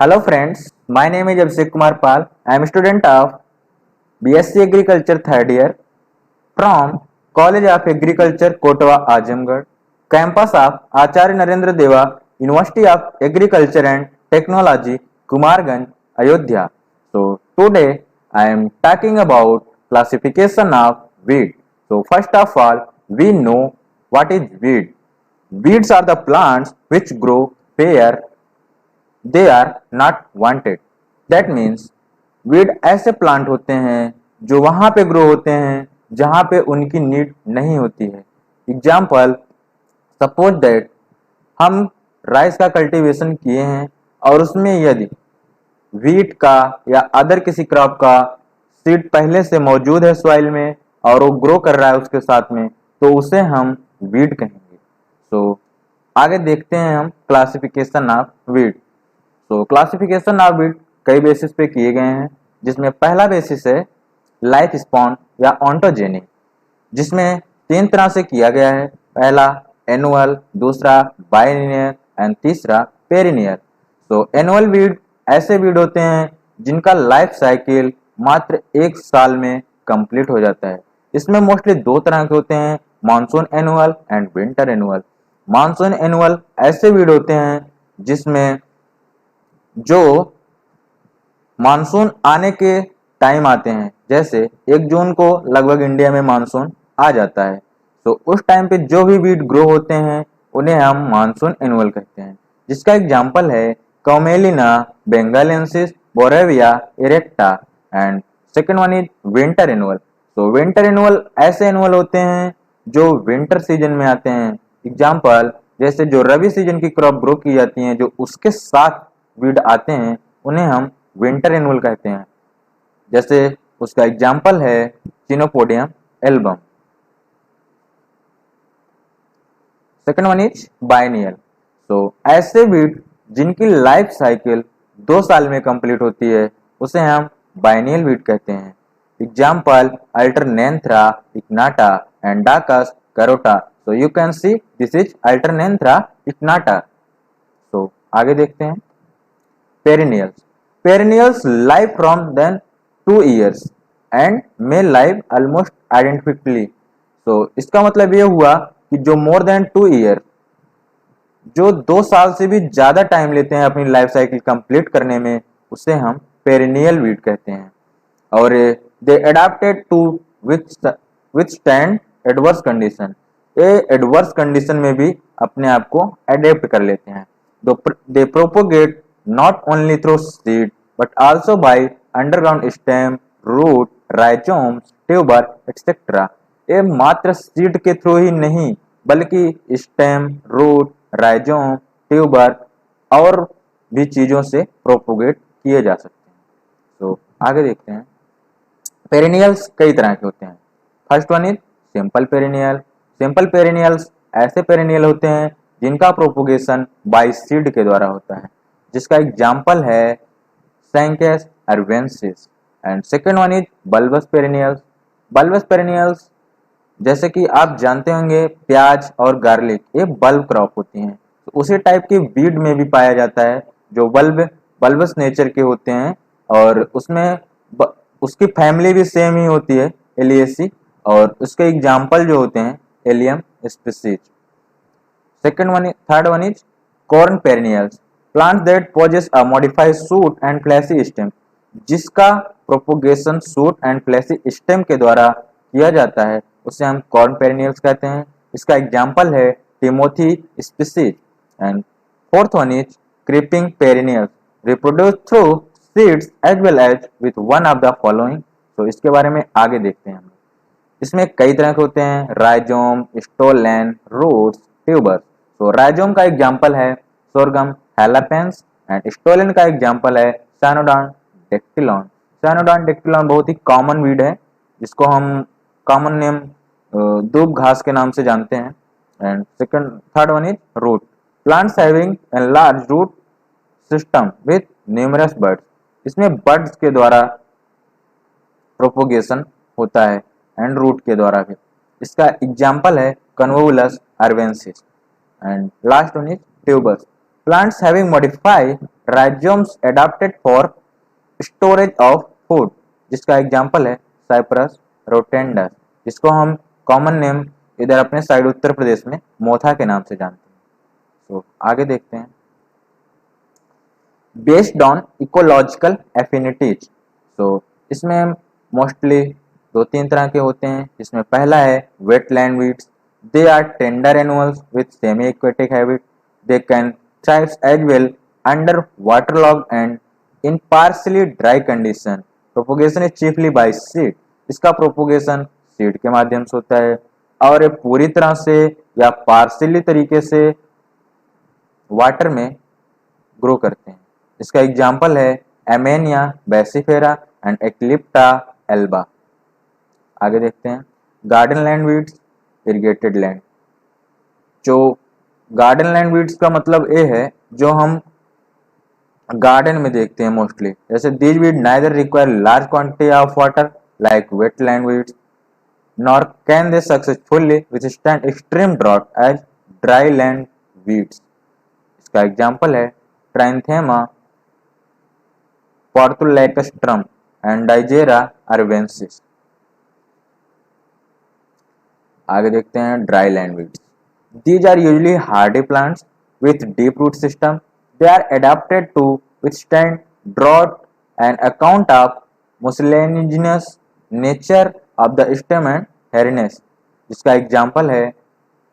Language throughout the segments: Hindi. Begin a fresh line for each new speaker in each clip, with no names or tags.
Hello friends, my name is Abhishek Kumar Pal. I am a student of BSc Agriculture third year from College of Agriculture Kotwa Azamgarh, campus of Acharya Narendra Deva, University of Agriculture and Technology, Kumarganj, Ayodhya. So today I am talking about classification of weed. So first of all, we know what is weed. Weeds are the plants which grow where they are not wanted. That means weed ऐसे प्लांट होते हैं जो वहां पे ग्रो होते हैं जहां पे उनकी नीड नहीं होती है। एग्जाम्पल, सपोज दैट हम राइस का कल्टीवेशन किए हैं और उसमें यदि वीट का या अदर किसी क्रॉप का सीड पहले से मौजूद है सॉइल में और वो ग्रो कर रहा है उसके साथ में, तो उसे हम वीड कहेंगे। सो आगे देखते हैं हम क्लासिफिकेशन ऑफ वीड। तो क्लासिफिकेशन ऑफ वीड कई बेसिस पे किए गए हैं, जिसमें पहला बेसिस है लाइफ स्पॉन या ऑन्टोजेनिक, जिसमें तीन तरह से किया गया है। पहला एनुअल, दूसरा बाइनियल एंड तीसरा पेरिनियल। तो एनुअल वीड ऐसे वीड होते हैं जिनका लाइफ साइकिल मात्र एक साल में कंप्लीट हो जाता है। इसमें मोस्टली दो तरह के होते हैं, monsoon annual and winter annual. Monsoon annual ऐसे वीड होते हैं जिसमें जो मानसून आने के टाइम आते हैं, जैसे 1 जून को लगभग इंडिया में मानसून आ जाता है, तो उस टाइम पे जो भी वीड ग्रो होते हैं उन्हें हम मानसून एनुअल कहते हैं। जिसका एग्जांपल है Commelina benghalensis, Boerhavia erecta and second one is winter annual. तो विंटर एनुअल ऐसे एनुअल होते हैं जो विंटर सीजन में आते हैं। एग्जाम्पल, जैसे जो रबी सीजन की क्रॉप ग्रो की जाती है जो उसके साथ वीड आते हैं उन्हें हम विंटर एनुअल कहते हैं। जैसे उसका एग्जाम्पल है chenopodium album. Second one is biennial. तो ऐसे वीड जिनकी लाइफ साइकिल 2 साल में कंप्लीट होती है उसे हम बाइनियल वीड कहते हैं। Example Alternanthera ignata and Daucus carota. So you can see this is Alternanthera ignata. So आगे देखते हैं perennials. Perennials live from then 2 years and may live almost identically. So इसका मतलब ये हुआ कि जो more than 2 year, जो 2 साल से भी ज्यादा टाइम लेते हैं अपनी लाइफ साइकिल कंप्लीट करने में, उसे हम पेरिनियल वीड कहते हैं। और they adapted to withstand adverse condition. ये एडवर्स कंडीशन में भी अपने आप को अडेप्ट कर लेते हैं। They propagate not only through seed but also by underground stem, root, rhizomes, tuber etcetera. ये मात्र सीड के थ्रू ही नहीं बल्कि स्टेम, रूट, राइजोम, ट्यूबर और भी चीजों से प्रोपोगेट किए जा सकते हैं। तो आगे देखते हैं पेरिनियल्स कई तरह के होते हैं। First one is simple perennial. Simple perennials ऐसे पेरिनियल होते हैं जिनका प्रोपोगेशन बाय सीड के द्वारा होता है, जिसका एग्जाम्पल है Sonchus arvensis. And second one is bulbous perennials. Bulbous perennials जैसे कि आप जानते होंगे प्याज और गार्लिक ये बल्ब क्रॉप होती हैं, तो उसी टाइप के वीड में भी पाया जाता है जो बल्बस नेचर के होते हैं और उसमें उसकी फैमिली भी सेम ही होती है एलिएसी, और उसके एग्जाम्पल जो होते हैं Allium species. Third one is corm perennials. Plant that possess a modified shoot and fleshy stem, जिसका propagation shoot and fleshy stem के द्वारा किया जाता है उसे हम कॉर्न पेरिनियल्स कहते हैं। इसका एग्जाम्पल है timothy species. And fourth one is creeping perennials, reproduce through seeds as well as with one of the following. तो इसके बारे में आगे देखते हैं हम। इसमें कई तरह के होते हैं, राइजोम, स्टोलेन, रूट्स, ट्यूबर्स। तो राइजोम का एग्जाम्पल है सोरगम हैलापेंस एंड स्टोलेन का एग्जाम्पल है साइनोडॉन डेक्टिलॉन। साइनोडॉन डेक्टिलॉन बहुत ही कॉमन वीड है जिसको हम कॉमन नेम दूब घास के नाम से जानते हैं। And third one is root. Plants having a large root system with numerous birds. इसमें बर्ड्स के द्वारा प्रोपोगेशन होता है एंड रूट के द्वारा भी। इसका एग्जाम्पल है Convolvulus arvensis. And last one is tubers. Plants having modified rhizomes adapted for storage of food, जिसका एग्जाम्पल है साइप्रस रोटेंडस, जिसको हम कॉमन नेम इधर अपने साइड उत्तर प्रदेश में मोथा के नाम से जानते हैं। तो आगे देखते हैं। बेस्ड ऑन इकोलॉजिकल एफिनिटीज, तो इसमें मोस्टली दो तीन तरह के होते हैं, जिसमें पहला है wetland weeds. They are tender annuals with semi aquatic habit, they can thrive as well under waterlog and in partially dry condition. Propagation is chiefly by seed, इसका प्रोपोगेशन सीड के माध्यम से होता है, और ये पूरी तरह से या पार्शियली तरीके से वाटर में ग्रो करते हैं। इसका एग्जाम्पल है एमेनिया बेसिफेरा एंड एक्लिप्टा एल्बा। आगे देखते हैं। Garden land weeds, irrigated land. जो गार्डन लैंड वीड्स का मतलब ये है जो हम गार्डन में देखते हैं मोस्टली, जैसे these weed neither require large quantity of water like wetland weeds, nor can they successfully withstand extreme drought as dry land weeds. इसका एग्जाम्पल है trianthema portulacastrum and digera arvensis. आगे देखते हैं dry land weeds. These are usually hardy plants with deep root system. They are adapted to withstand drought and account of mucilaginous nature of the stem and hairiness. इसका एग्जाम्पल है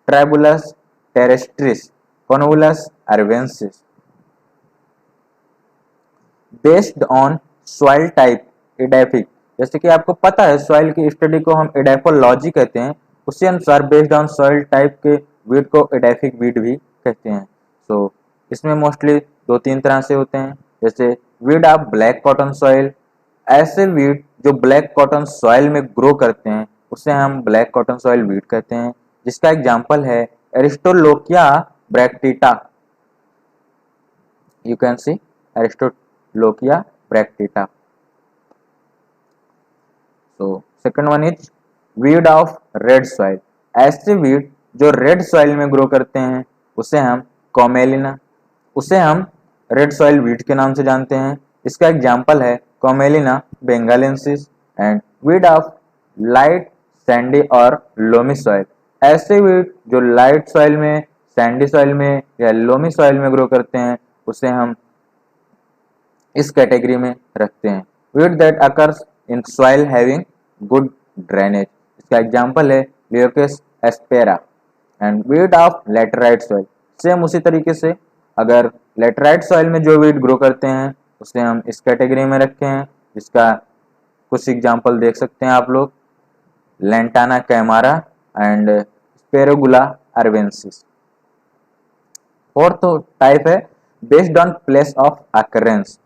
Tribulus terrestris, Convolvulus arvensis. Based on soil type एडाफिक, जैसे कि आपको पता है सॉइल की स्टडी को हम एडाफोलॉजी कहते हैं, उसी अनुसार बेस्ड ऑन सॉइल टाइप के वीड को एडाफिक वीड भी कहते हैं। सो इसमें मोस्टली दो तीन तरह से होते हैं, जैसे weed of black cotton soil. ऐसे वीड जो ब्लैक कॉटन सॉइल में ग्रो करते हैं उसे हम ब्लैक कॉटन सॉइल वीड कहते हैं, जिसका एग्जाम्पल है एरिस्टोलोकिया ब्रैक्टिटा। You can see एरिस्टोलोकिया ब्रैक्टिटा। तो second one is weed of red soil. ऐसे वीड जो रेड सॉइल में ग्रो करते हैं उसे हम कॉमेलिना, उसे हम रेड सॉइल वीड के नाम से जानते हैं। इसका एग्जाम्पल है Commelina benghalensis. And weed of light Sandy और लोमी सॉइल। ऐसे वीड जो लाइट सॉइल में, सैंडी सॉइल में या लोमी सॉइल में ग्रो करते हैं उसे हम इस कैटेगरी में रखते हैं। Weed that occurs in soil having good drainage. इसका एग्जाम्पल है Leucas aspera. And weed of laterite soil, same उसी तरीके से अगर लेटराइट सॉइल में जो वीड ग्रो करते हैं उसे हम इस कैटेगरी में रखते हैं। इसका कुछ एग्जाम्पल देख सकते हैं आप लोग, Lantana camara and Spergula arvensis. Fourth type है based on place of occurrence,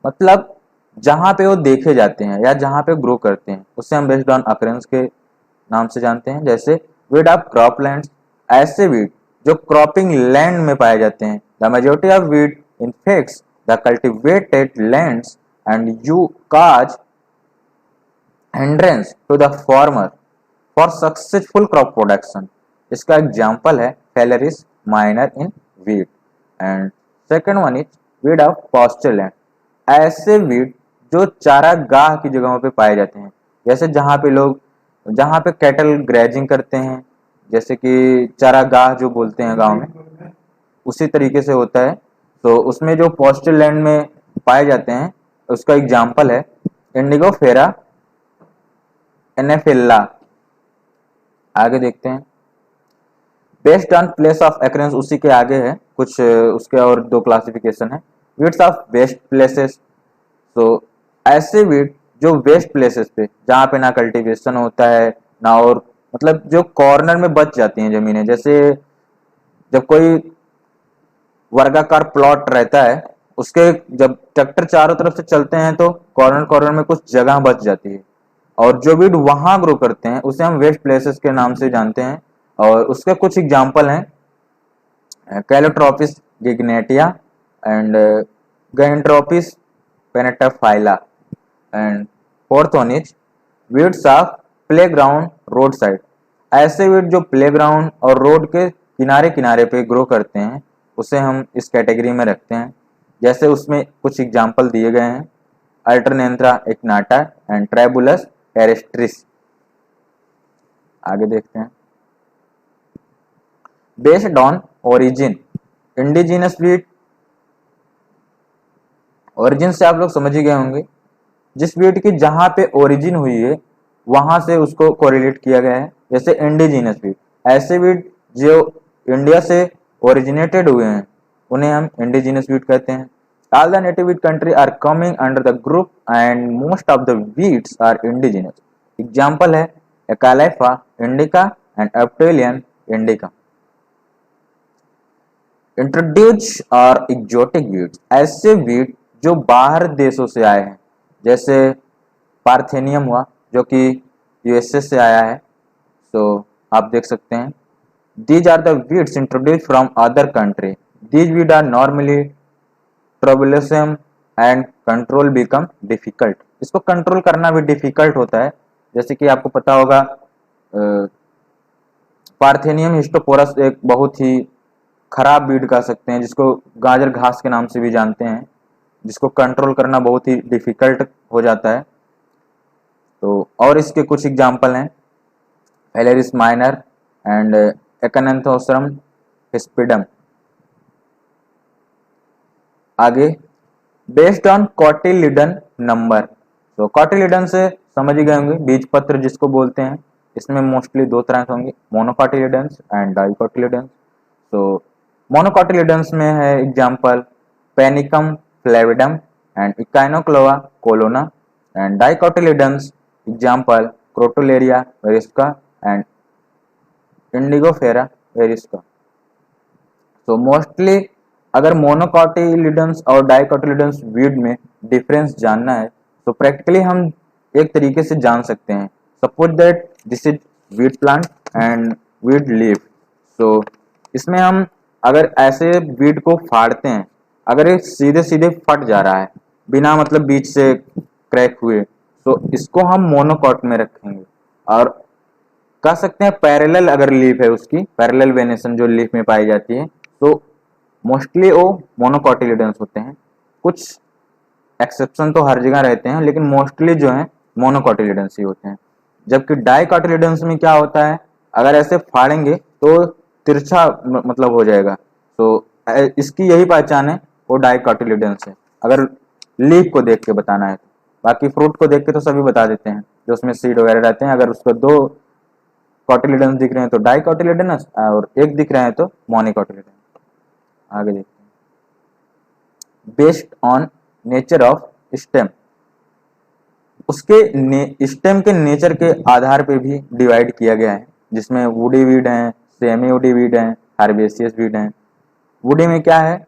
मतलब जहां पे वो देखे जाते हैं या जहां पे ग्रो करते हैं उसे हम बेस्ड ऑन अकरेंस के नाम से जानते हैं। जैसे वीड ऑफ क्रॉपलैंड्स, ऐसे वीड जो क्रॉपिंग लैंड में पाए जाते हैं। The majority of weed infects the cultivated lands and you cause hindrance to the farmer for successful crop production. इसका एग्जाम्पल है Phalaris minor in wheat. And second one is weed of pasture land. ऐसे वीड जो चारागाह की जगहों पे पाए जाते हैं, जैसे जहाँ पे कैटल ग्रेजिंग करते हैं, जैसे कि चारागाह जो बोलते हैं गांव में, उसी तरीके से होता है। तो उसमें जो पास्चर लैंड में पाए जाते हैं उसका एग्जाम्पल है इंडिगोफेरा एनेफिल्ला। आगे देखते हैं बेस्ड ऑन प्लेस ऑफ एक्रेंस, उसी के आगे है कुछ उसके और दो क्लासिफिकेशन है। वीड्स ऑफ वेस्ट प्लेसेस, तो ऐसे वीड जो वेस्ट प्लेसेस पे जहाँ पे ना कल्टीवेशन होता है ना, और मतलब जो कॉर्नर में बच जाती हैं जमीनें, जैसे जब कोई वर्गाकार प्लॉट रहता है उसके जब ट्रैक्टर चारों तरफ से चलते हैं तो कॉर्नर कॉर्नर में कुछ जगह बच जाती है, और जो वीड वहां ग्रो करते हैं उसे हम वेस्ट प्लेसेस के नाम से जानते हैं। और उसके कुछ एग्जाम्पल हैं Calotropis gigantea and Gynandropsis pentaphylla. And fourth one is weeds of playground road side. ऐसे वीड जो प्लेग्राउंड और रोड के किनारे किनारे पे ग्रो करते हैं उसे हम इस कैटेगरी में रखते हैं। जैसे उसमें कुछ एग्जाम्पल दिए गए हैं, अल्टरनेंथ्रा इग्नाटा एंड ट्राइबुलस टेरेस्ट्रिस। आगे देखते हैं। Based on origin, indigenous wheat, origin से आप लोग समझ ही गए होंगे, जिस वीट की जहां पे ओरिजिन हुई है वहां से उसको कोरिलेट किया गया है। जैसे इंडिजिनस वीट, ऐसे वीट जो इंडिया से ओरिजिनेटेड हुए हैं उन्हें हम इंडिजिनस वीट कहते हैं। All the native weed country are coming under the group and most of the weeds are indigenous. Example है एकालाइफा इंडिका एंड एप्टेलियन इंडिका। इंट्रोड्यूस और एक्जोटिक वीट्स, ऐसे वीट जो बाहर देशों से आए हैं, जैसे पार्थेनियम हुआ जो कि यूएसए से आया है। तो आप देख सकते हैं, these are the weeds introduce from other country, these weed are normally troublesome and control become difficult. इसको कंट्रोल करना भी डिफिकल्ट होता है। जैसे कि आपको पता होगा पार्थेनियम हिस्टोपोरस एक बहुत ही खराब बीड कह सकते हैं, जिसको गाजर घास के नाम से भी जानते हैं, जिसको कंट्रोल करना बहुत ही डिफिकल्ट हो जाता है। तो और इसके कुछ एग्जाम्पल हैं, फेलेरिस माइनर एंड एकनंथोसरम हिस्पिडम। आगे बेस्ड ऑन कॉटिलिडन नंबर, तो कॉटिलिडन से समझ ही गए होंगे, बीज पत्र जिसको बोलते हैं। इसमें मोस्टली दो तरह के होंगे, मोनोकॉटिलिडन्स एंड डाइकॉटिलिडन्स। तो मोनोकॉटिलिडन्स में है example पेनिकम फ्लेविडम and इकाइनोक्लोआ कोलोना, and डाइकॉटिलिडन्स example क्रोटोलेरिया वेरिस्का and Indigofera वेरिस्का। तो मोस्टली अगर मोनोकॉटिलिडन्स और डाइकॉटिलिडन्स वीड में डिफरेंस जानना है तो प्रैक्टिकली हम एक तरीके से जान सकते हैं। Suppose that this is wheat plant and wheat leaf. तो इसमें हम अगर ऐसे वीट को फाड़ते हैं, अगर ये सीधे सीधे फट जा रहा है बिना मतलब बीच से क्रैक हुए, तो इसको हम मोनोकॉट में रखेंगे। और कह सकते हैं पैरेलल अगर लीफ है, उसकी पैरेलल वेनेशन जो लीफ में पाई जाती है, तो मोस्टली वो मोनोकॉटिलिडन्स होते हैं। कुछ एक्सेप्शन तो हर जगह रहते हैं, लेकिन मोस्टली जो है मोनोकॉटिलिडन्स ही होते हैं। जबकि डाइकॉटिलिडन्स में क्या होता है, अगर ऐसे फाड़ेंगे तो तिरछा मतलब हो जाएगा। तो इसकी यही पहचान है, वो डाइकॉटिलिडन्स है, अगर लीफ को देख के बताना है तो। बाकी फ्रूट को देख के तो सभी बता देते हैं, जो उसमें सीड वगैरह रहते हैं। अगर उसको दो कॉटिलिडन्स दिख रहे हैं तो डाइकॉटिलिडनस, और एक दिख रहे हैं तो मोनोकॉटिलिडन। आगे देखते हैं। Based on nature of stem, उसके स्टेम के नेचर के आधार पे भी डिवाइड किया गया है, जिसमें वुडी वीड हैं, सेमी वुडी वीड हैं, हर्बेसियस वीड हैं। वुडी में क्या है,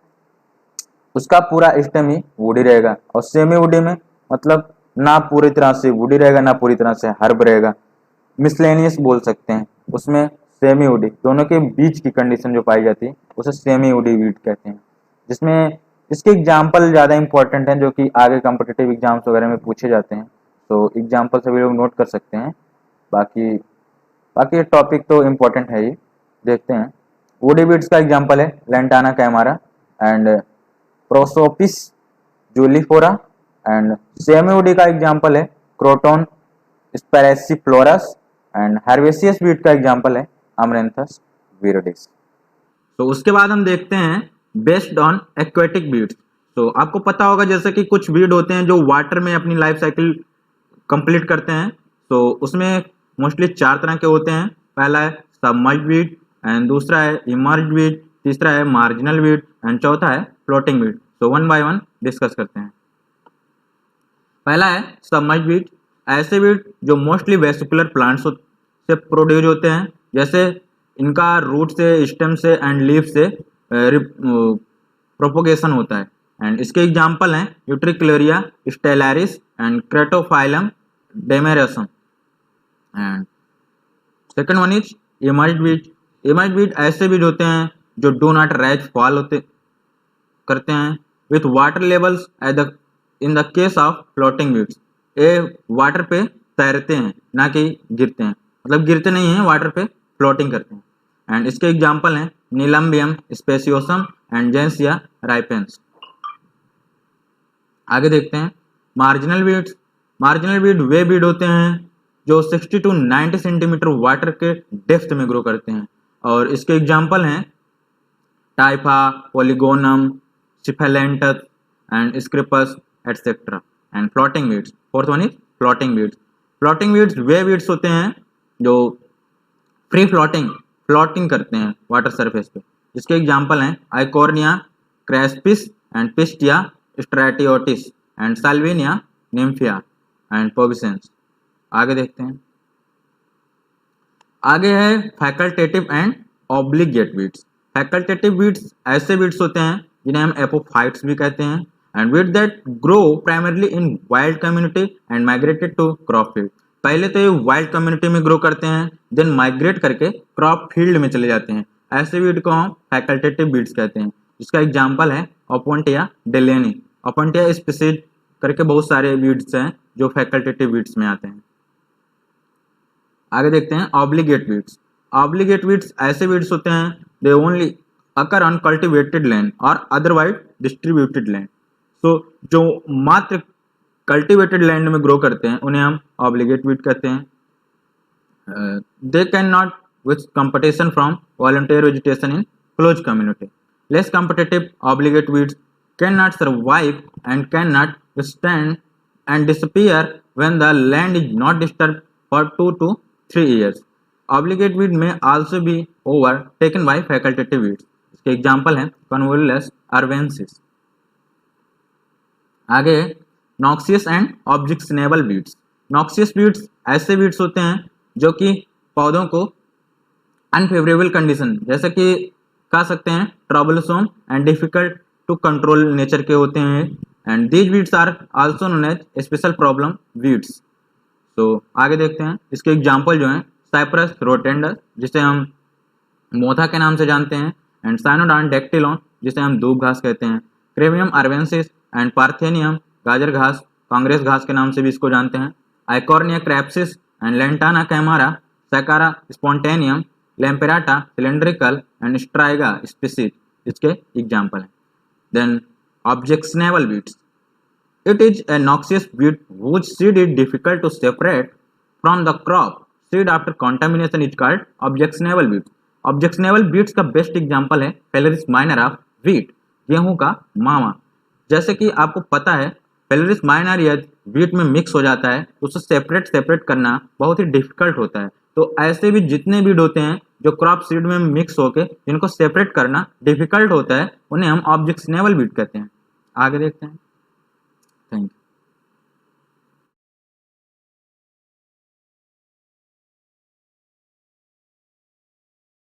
उसका पूरा स्टेम ही वुडी रहेगा, और सेमी वुडी में मतलब ना पूरी तरह से वुडी रहेगा ना पूरी तरह से हर्ब रहेगा, मिसलेनियस बोल सकते हैं। उसमें सेमी वुडी, दोनों के बीच की कंडीशन जो पाई जाती है उसे सेमी वुडी वीट कहते हैं। जिसमें इसके एग्जाम्पल ज़्यादा इंपॉर्टेंट हैं, जो कि आगे कॉम्पिटिटिव एग्जाम्स वगैरह में पूछे जाते हैं। तो एग्जाम्पल सभी लोग नोट कर सकते हैं। बाकी टॉपिक तो इम्पोर्टेंट है ही। देखते हैं, वुडी वीड्स का एग्जाम्पल है Lantana camara and Prosopis juliflora, and semi woody का एग्जाम्पल है Croton sparsiflorus, and herbaceous weed का एग्जाम्पल है अमरेंथस विरोडिस। तो उसके बाद हम देखते हैं बेस्ड ऑन एक्वेटिक वीड्स। तो आपको पता होगा जैसे कि कुछ वीड होते हैं जो वाटर में अपनी लाइफ साइकिल कंप्लीट करते हैं। तो उसमें मोस्टली 4 तरह के होते हैं। पहला है सबमर्ज्ड वीड, एंड दूसरा है इमर्ज्ड वीड, तीसरा है मार्जिनल वीड, एंड चौथा है फ्लोटिंग वीड। तो वन बाय वन डिस्कस करते हैं। पहला है सबमर्ज्ड वीड, ऐसे वीड जो मोस्टली वेसिकुलर प्लांट्स से प्रोड्यूस होते हैं, जैसे इनका रूट से, स्टेम से एंड लीफ से प्रोपोगेशन होता है। एंड इसके एग्जाम्पल हैं Utricularia stellaris and Ceratophyllum demersum. And second one is emerged weed. Emerged weed ऐसे वीड होते हैं जो डू नॉट राइज फॉल होते करते हैं with water levels in the case of floating weeds. ये वाटर पे तैरते हैं, ना कि गिरते हैं, मतलब गिरते नहीं हैं, वाटर पे फ्लोटिंग करते हैं। एंड इसके एग्जाम्पल हैं नीलम्बियम स्पेसियोसम एंड जेंस या राइपेंस। आगे देखते हैं मार्जिनल बीड्स। मार्जिनल बीड वे बीड होते हैं जो 60 टू 90 सेंटीमीटर वाटर के डेप्थ में ग्रो करते हैं, और इसके एग्जाम्पल हैं टाइफा, पोलिगोनम, सिफेलेंटस and स्क्रिपस etcetera. And floating beads, fourth one is floating beads. Floating beads way beads होते हैं जो फ्री फ्लोटिंग करते हैं वाटर सरफेस पे। इसके एग्जाम्पल हैं Eichhornia, crassipes and Pistia, stratiotes and Salvinia, Nymphaea and pubescens. आगे देखते हैं, आगे है facultative and obligate weeds. Facultative weeds ऐसे बीड्स होते हैं जिन्हें हम एपोफाइट्स भी कहते हैं, and weeds that grow primarily in wild community and migrated to crop field. पहले तो ये वाइल्ड कम्युनिटी में ग्रो करते हैं, देन माइग्रेट करके क्रॉप फील्ड में चले जाते हैं। ऐसे बीड को हम फैकल्टेटिव बीड्स कहते हैं। इसका एग्जाम्पल है ओपोन्टिया डेलेनी, ओपोन्टिया स्पीसीज करके बहुत सारे बीड्स हैं जो फैकल्टेटिव बीड्स में आते हैं। आगे देखते हैं ऑब्लिगेट बीड्स। ऑब्लिगेट बीड्स ऐसे बीड्स होते हैं they only occur on cultivated land और अदरवाइज डिस्ट्रीब्यूटेड लैंड। सो जो मात्र कल्टिवेटेड लैंड में ग्रो करते हैं उन्हें हम ऑब्लिगेट बीड कहते हैं। They can not with competition from volunteer vegetation in close community. Less competitive obligate beads can not survive and can not withstand and disappear when the land is not disturb for 2 to 3 years. Obligate weed may also be overtaken by facultative weeds. इसके एग्जाम्पल हैं Convolvulus arvensis। आगे noxious and objectionable beads. Noxious beads ऐसे बीड्स होते हैं जो कि पौधों को अनफेवरेबल कंडीशन जैसे कि कह सकते हैं troublesome and difficult to control nature के होते हैं, and these weeds are also known as special problem weeds. तो आगे देखते हैं इसके एग्जाम्पल जो हैं साइप्रस रोटेंडस जिसे हम मोथा के नाम से जानते हैं, एंड साइनोडॉन डेक्टिलोन जिसे हम दूब घास कहते हैं, क्रेमियम अर्वेंसिस एंड पार्थेनियम गाजर घास, कांग्रेस घास के नाम से भी इसको जानते हैं, Eichhornia crassipes and Lantana camara, Saccharum spontaneum, Imperata cylindrical and Striga species इसके एग्जाम्पल हैं। Then objectionable weeds. It is a noxious weed whose seed is difficult to separate from the crop seed after contamination is called objectionable weeds. Objectionable weeds का बेस्ट एग्जाम्पल है Phalaris minor of wheat, गेहूं का मामा। जैसे कि आपको पता है Phalaris minor यदि wheat में मिक्स हो जाता है तो उसे सेपरेट करना बहुत ही डिफिकल्ट होता है। तो ऐसे भी जितने बीड होते हैं जो क्रॉप सीड में मिक्स होके जिनको सेपरेट करना डिफिकल्ट होता है उन्हें हम ऑब्जेक्शनेबल बीड कहते हैं। आगे देखते हैं। Thank you.